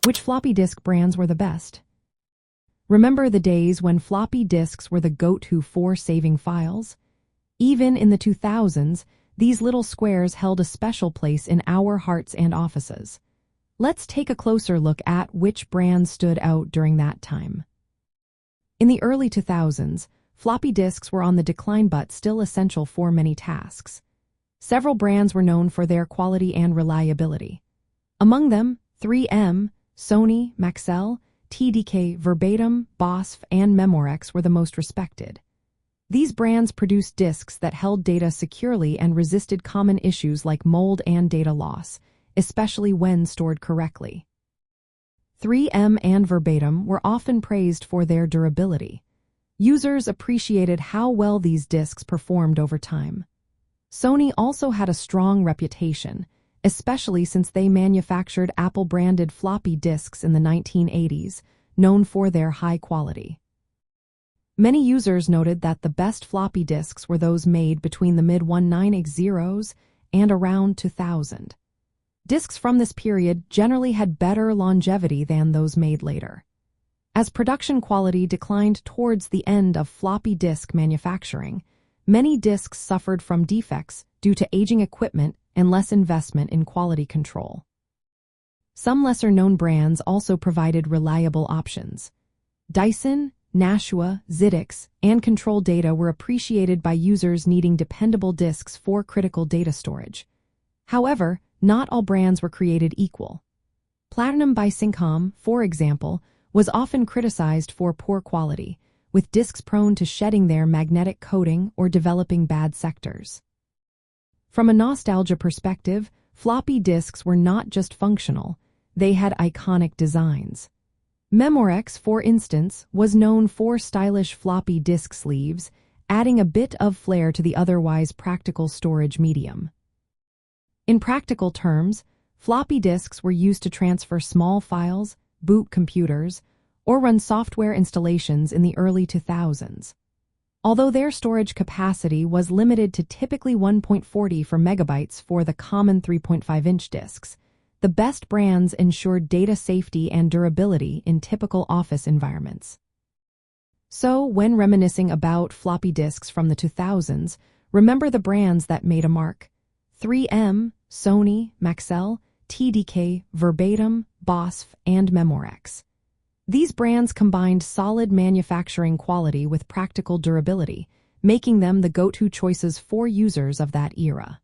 Which floppy disk brands were the best? Remember the days when floppy disks were the go-to for saving files? Even in the 2000s, these little squares held a special place in our hearts and offices. Let's take a closer look at which brands stood out during that time. In the early 2000s, floppy disks were on the decline but still essential for many tasks. Several brands were known for their quality and reliability. Among them, 3M, Sony, Maxell, TDK, Verbatim, Bosch, and Memorex were the most respected. These brands produced disks that held data securely and resisted common issues like mold and data loss, especially when stored correctly. 3M and Verbatim were often praised for their durability. Users appreciated how well these disks performed over time. Sony also had a strong reputation, especially since they manufactured Apple-branded floppy disks in the 1980s, known for their high quality. Many users noted that the best floppy disks were those made between the mid-1980s and around 2000. Disks from this period generally had better longevity than those made later. As production quality declined towards the end of floppy disk manufacturing, many disks suffered from defects due to aging equipment and less investment in quality control. Some lesser-known brands also provided reliable options. Dyson, Nashua, Zytix, and Control Data were appreciated by users needing dependable disks for critical data storage. However, not all brands were created equal. Platinum by Syncom, for example, was often criticized for poor quality, with disks prone to shedding their magnetic coating or developing bad sectors. From a nostalgia perspective, floppy disks were not just functional, they had iconic designs. Memorex, for instance, was known for stylish floppy disk sleeves, adding a bit of flair to the otherwise practical storage medium. In practical terms, floppy disks were used to transfer small files, boot computers, or run software installations in the early 2000s. Although their storage capacity was limited to typically 1.44 megabytes for the common 3.5-inch disks, the best brands ensured data safety and durability in typical office environments. So, when reminiscing about floppy disks from the 2000s, remember the brands that made a mark: 3M, Sony, Maxell, TDK, Verbatim, Bosch, and Memorex. These brands combined solid manufacturing quality with practical durability, making them the go-to choices for users of that era.